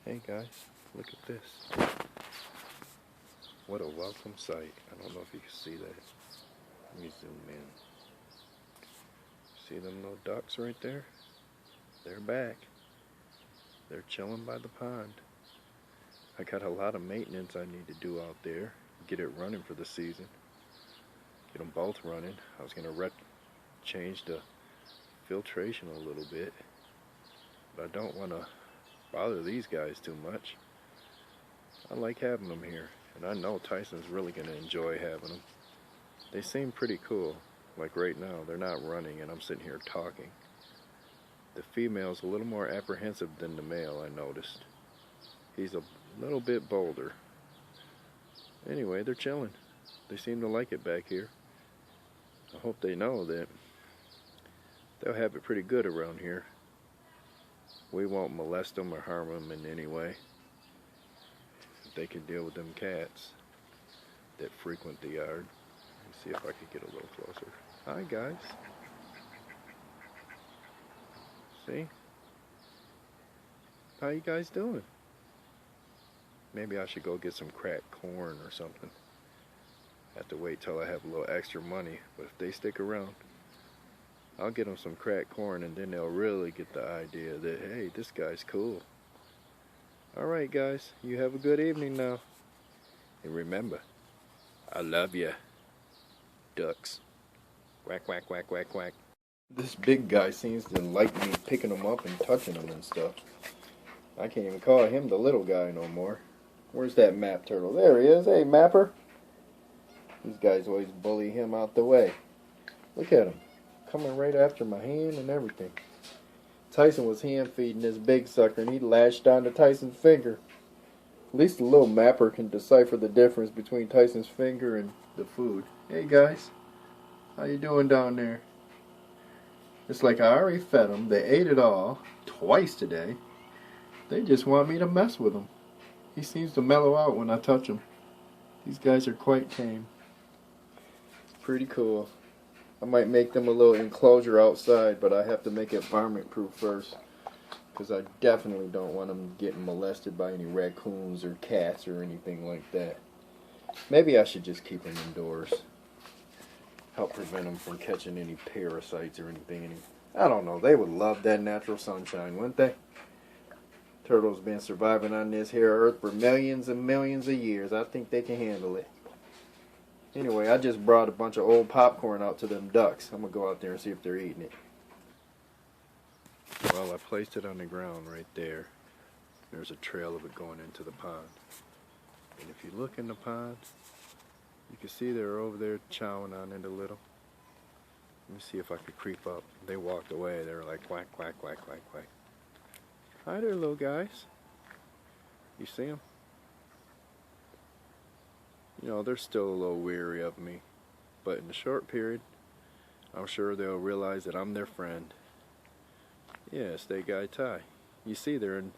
Hey guys, look at this. What a welcome sight. I don't know if you can see that. Let me zoom in. See them little ducks right there? They're back. They're chilling by the pond. I got a lot of maintenance I need to do out there. Get it running for the season. Get them both running. I was going to change the filtration a little bit. But I don't want to bother these guys too much. I like having them here. And I know Tyson's really going to enjoy having them. They seem pretty cool. Like right now, they're not running and I'm sitting here talking. The female's a little more apprehensive than the male, I noticed. He's a little bit bolder. Anyway, they're chilling. They seem to like it back here. I hope they know that they'll have it pretty good around here. We won't molest them or harm them in any way. They can deal with them cats that frequent the yard. Let me see if I can get a little closer. Hi guys. See? How you guys doing? Maybe I should go get some cracked corn or something. Have to wait till I have a little extra money, but if they stick around, I'll get them some cracked corn and then they'll really get the idea that, hey, this guy's cool. Alright guys, you have a good evening now. And remember, I love ya. Ducks. Quack, quack, quack, quack, quack. This big guy seems to like me picking him up and touching him and stuff. I can't even call him the little guy no more. Where's that map turtle? There he is. Hey, Mapper. These guys always bully him out the way. Look at him. Coming right after my hand and everything. Tyson was hand feeding this big sucker and he lashed onto Tyson's finger. At least the little Mapper can decipher the difference between Tyson's finger and the food. Hey guys, how you doing down there? It's like I already fed them. They ate it all twice today. They just want me to mess with him. He seems to mellow out when I touch him. These guys are quite tame. Pretty cool. I might make them a little enclosure outside, but I have to make it varmint proof first. Because I definitely don't want them getting molested by any raccoons or cats or anything like that. Maybe I should just keep them indoors. Help prevent them from catching any parasites or anything. I don't know. They would love that natural sunshine, wouldn't they? Turtles been surviving on this here earth for millions and millions of years. I think they can handle it. Anyway, I just brought a bunch of old popcorn out to them ducks. I'm going to go out there and see if they're eating it. Well, I placed it on the ground right there. There's a trail of it going into the pond. And if you look in the pond, you can see they're over there chowing on it a little. Let me see if I could creep up. They walked away. They were like quack, quack, quack, quack, quack. Hi there, little guys. You see them? You know, they're still a little weary of me. But in a short period, I'm sure they'll realize that I'm their friend. Yeah, stay guy Ty. You see they're in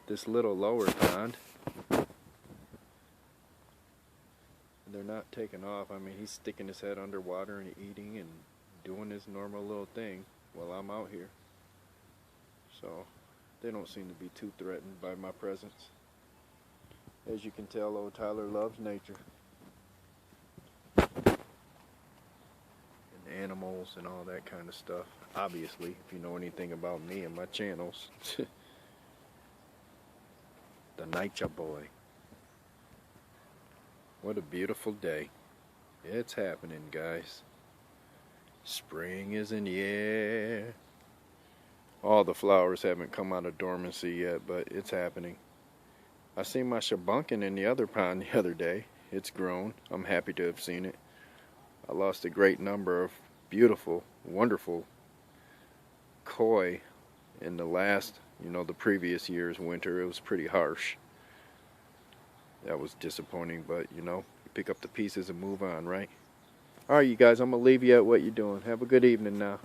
this little lower pond. They're not taking off. I mean, he's sticking his head underwater and eating and doing his normal little thing while I'm out here. So, they don't seem to be too threatened by my presence. As you can tell, old Tyler loves nature. And animals and all that kind of stuff. Obviously, if you know anything about me and my channels. The Nature Boy. What a beautiful day. It's happening, guys. Spring is in the air. All the flowers haven't come out of dormancy yet, but it's happening. I seen my shabunkin in the other pond the other day. It's grown. I'm happy to have seen it. I lost a great number of beautiful, wonderful koi in the last, the previous year's winter. It was pretty harsh. That was disappointing, but you pick up the pieces and move on, right? Alright, you guys, I'm going to leave you at what you're doing. Have a good evening now.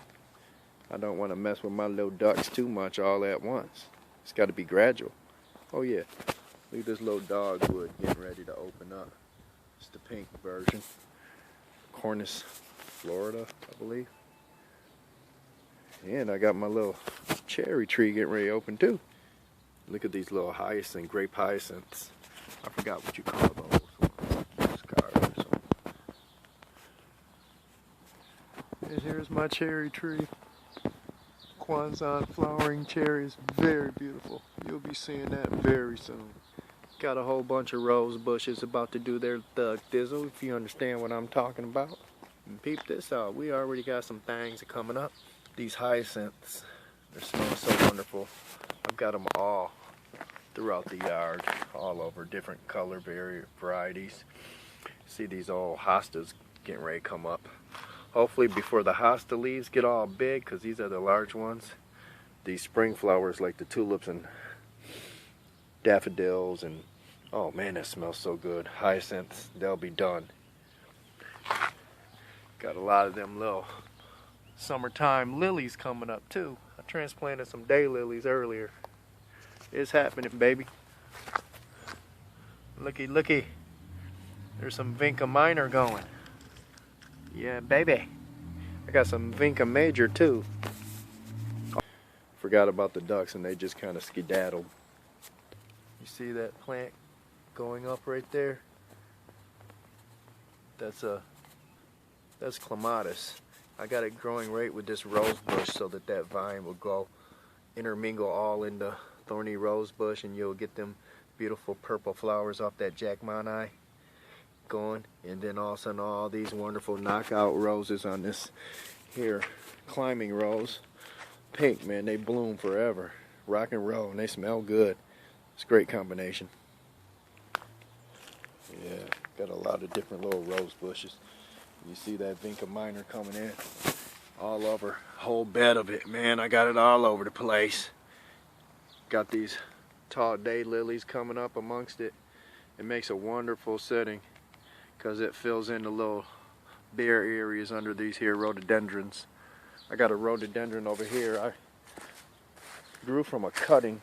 I don't want to mess with my little ducks too much all at once. It's got to be gradual. Oh yeah, look at this little dogwood getting ready to open up. It's the pink version. Cornus, Florida, I believe. And I got my little cherry tree getting ready to open too. Look at these little hyacinth, grape hyacinths. I forgot what you call those. Scars. And here's my cherry tree. Kwanzaa flowering cherries, very beautiful. You'll be seeing that very soon. Got a whole bunch of rose bushes about to do their thug thizzle, if you understand what I'm talking about. And peep this out, we already got some things coming up. These hyacinths, they're smelling so wonderful. I've got them all throughout the yard, all over, different color varieties. See these old hostas getting ready to come up. Hopefully before the hosta leaves get all big, because these are the large ones. These spring flowers like the tulips and daffodils and, oh man, that smells so good. Hyacinths, they'll be done. Got a lot of them little summertime lilies coming up too. I transplanted some daylilies earlier. It's happening, baby. Looky, looky. There's some Vinca minor going. Yeah, baby. I got some Vinca major too. Forgot about the ducks and they just kind of skedaddled. You see that plant going up right there? That's clematis. I got it growing right with this rose bush so that that vine will go intermingle all in the thorny rose bush and you'll get them beautiful purple flowers off that Jackmanii going, and then all of a sudden all these wonderful knockout roses on this here climbing rose. Pink, man, they bloom forever. Rock and roll, and they smell good. It's a great combination. Yeah, got a lot of different little rose bushes. You see that Vinca minor coming in all over, whole bed of it, man. I got it all over the place. Got these tall daylilies coming up amongst it. It makes a wonderful setting because it fills in the little bare areas under these here rhododendrons. I got a rhododendron over here. I grew from a cutting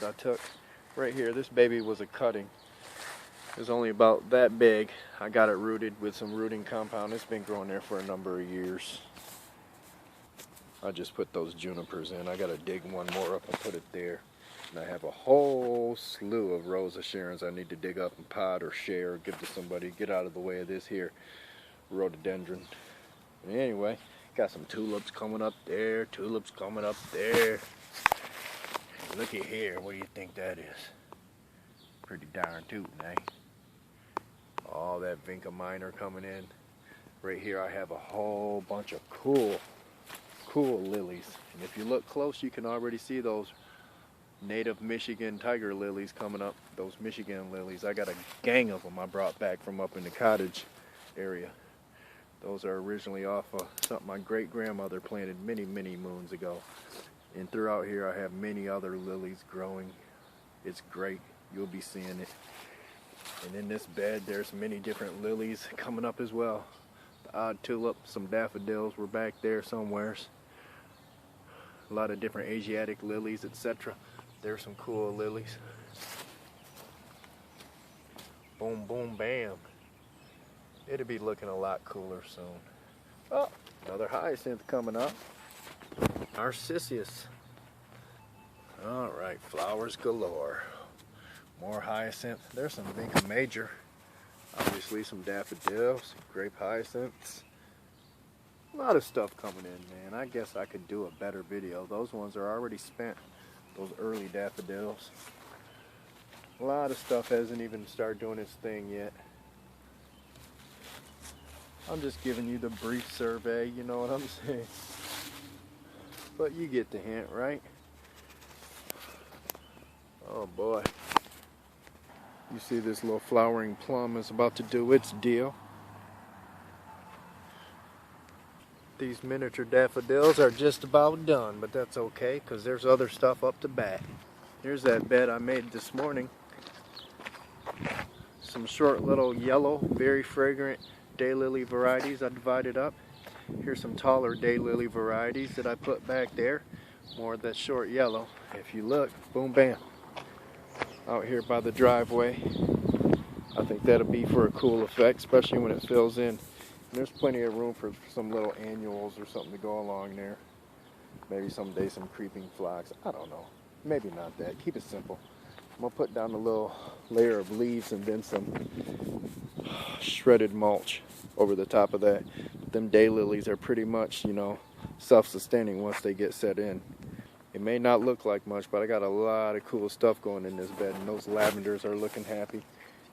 that I took right here. This baby was a cutting. It was only about that big. I got it rooted with some rooting compound. It's been growing there for a number of years. I just put those junipers in. I gotta dig one more up and put it there. And I have a whole slew of Rosa Sharons I need to dig up and pot or share or give to somebody. Get out of the way of this here rhododendron. Anyway, got some tulips coming up there, tulips coming up there. Looky here, what do you think that is? Pretty darn tootin', eh? All that Vinca minor coming in. Right here I have a whole bunch of cool lilies. And if you look close, you can already see those native Michigan tiger lilies coming up. Those Michigan lilies. I got a gang of them I brought back from up in the cottage area. Those are originally off of something my great-grandmother planted many moons ago. And throughout here I have many other lilies growing. It's great. You'll be seeing it. And in this bed there's many different lilies coming up as well. The odd tulip, some daffodils were back there somewheres. A lot of different Asiatic lilies, etc. There's some cool lilies. Boom, boom, bam. It'll be looking a lot cooler soon. Oh, another hyacinth coming up. Narcissus. Alright, flowers galore. More hyacinth. There's some Vinca major. Obviously some daffodils, some grape hyacinths. A lot of stuff coming in, man. I guess I could do a better video. Those ones are already spent. Those early daffodils. A lot of stuff hasn't even started doing its thing yet. I'm just giving you the brief survey, you know what I'm saying? But you get the hint, right? Oh boy. You see this little flowering plum is about to do its deal. These miniature daffodils are just about done, but that's okay because there's other stuff up the back. Here's that bed I made this morning. Some short little yellow, very fragrant daylily varieties I divided up. Here's some taller daylily varieties that I put back there. More of that short yellow. If you look, boom, bam. Out here by the driveway. I think that'll be for a cool effect, especially when it fills in. And there's plenty of room for some little annuals or something to go along there. Maybe someday some creeping phlox. I don't know. maybe not that. Keep it simple. I'm gonna put down a little layer of leaves and then some shredded mulch over the top of that. Them daylilies are pretty much, you know, self-sustaining once they get set in. It may not look like much, but I got a lot of cool stuff going in this bed, and those lavenders are looking happy.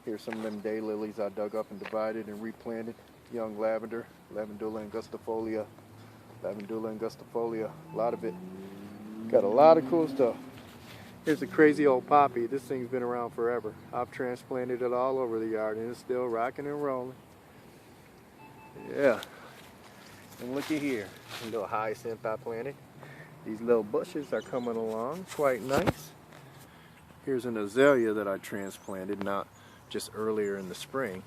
Here's some of them daylilies I dug up and divided and replanted. Young lavender, Lavandula angustifolia, a lot of it. Got a lot of cool stuff. Here's a crazy old poppy. This thing's been around forever. I've transplanted it all over the yard, and it's still rocking and rolling. Yeah. And looky here, a little hyacinth I planted. These little bushes are coming along quite nice. Here's an azalea that I transplanted not just earlier in the spring.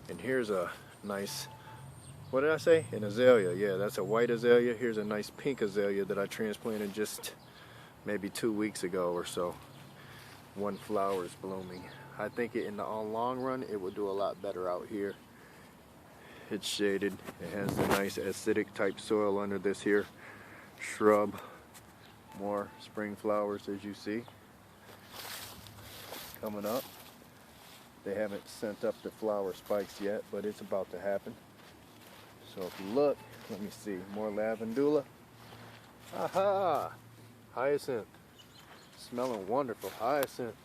And here's a nice, what did I say? An azalea. Yeah, that's a white azalea. Here's a nice pink azalea that I transplanted just maybe 2 weeks ago or so. One flower is blooming. I think in the long run it will do a lot better out here. It's shaded. It has a nice acidic type soil under this here shrub. More spring flowers, as you see, coming up. They haven't sent up the flower spikes yet, but it's about to happen. So if you look, let me see, more lavandula. Aha! Hyacinth. Smelling wonderful. Hyacinth.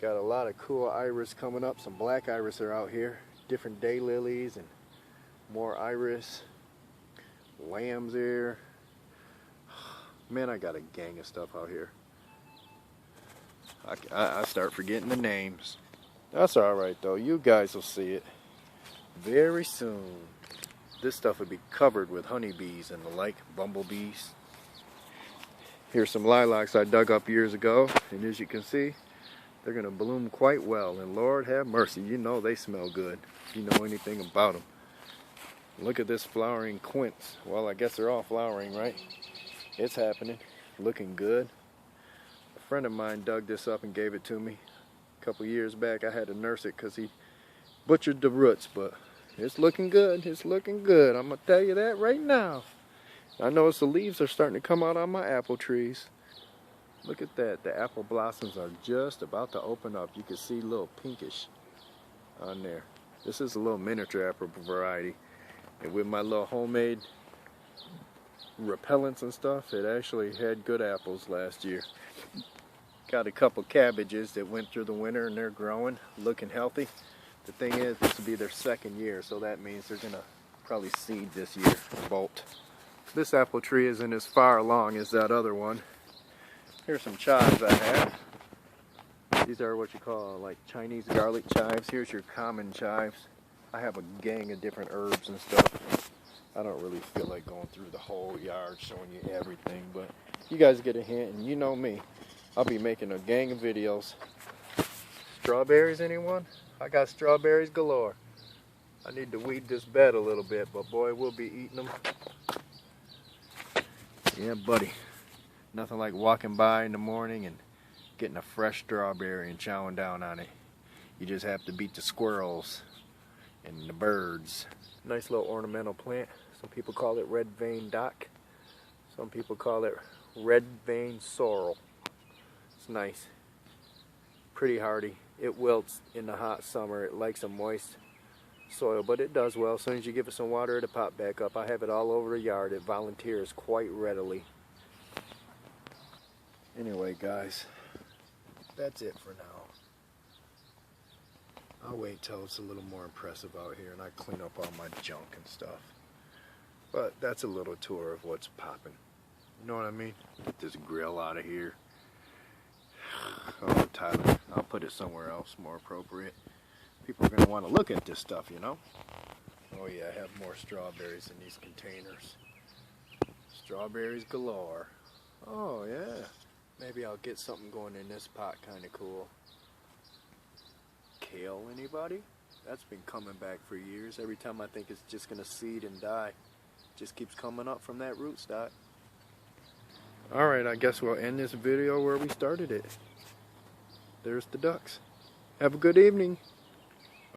Got a lot of cool iris coming up. Some black iris are out here. Different daylilies and more iris. Lamb's ear. Man, I got a gang of stuff out here. I start forgetting the names. That's alright though. You guys will see it very soon. This stuff will be covered with honeybees and the like, bumblebees. Here's some lilacs I dug up years ago, and as you can see, they're going to bloom quite well. And Lord have mercy, you know they smell good if you know anything about them. Look at this flowering quince. Well, I guess they're all flowering, right? It's happening. Looking good. A friend of mine dug this up and gave it to me a couple years back. I had to nurse it because he butchered the roots, but it's looking good. It's looking good. I'm going to tell you that right now. I notice the leaves are starting to come out on my apple trees. Look at that. The apple blossoms are just about to open up. You can see a little pinkish on there. This is a little miniature apple variety. And with my little homemade repellents and stuff, it actually had good apples last year. Got a couple cabbages that went through the winter and they're growing, looking healthy. The thing is, this will be their second year, so that means they're going to probably seed this year, bolt. This apple tree isn't as far along as that other one. Here's some chives I have. These are what you call like Chinese garlic chives. Here's your common chives. I have a gang of different herbs and stuff. I don't really feel like going through the whole yard showing you everything, but you guys get a hint, and you know me. I'll be making a gang of videos. Strawberries, anyone? I got strawberries galore. I need to weed this bed a little bit, but boy, we'll be eating them. Yeah, buddy. Nothing like walking by in the morning and getting a fresh strawberry and chowing down on it. You just have to beat the squirrels and the birds. Nice little ornamental plant. Some people call it red vein dock. Some people call it red vein sorrel. It's nice. Pretty hardy. It wilts in the hot summer. It likes a moist soil, but it does well. As soon as you give it some water, it'll pop back up. I have it all over the yard. It volunteers quite readily. Anyway, guys, that's it for now. I'll wait till it's a little more impressive out here and I clean up all my junk and stuff. But that's a little tour of what's popping. You know what I mean? Get this grill out of here. Oh, Tyler, I'll put it somewhere else more appropriate. People are going to want to look at this stuff, you know? Oh yeah, I have more strawberries in these containers. Strawberries galore. Oh yeah. Maybe I'll get something going in this pot, kind of cool. Kale, anybody? That's been coming back for years. Every time I think it's just going to seed and die, it just keeps coming up from that rootstock. Alright, I guess we'll end this video where we started it. There's the ducks. Have a good evening.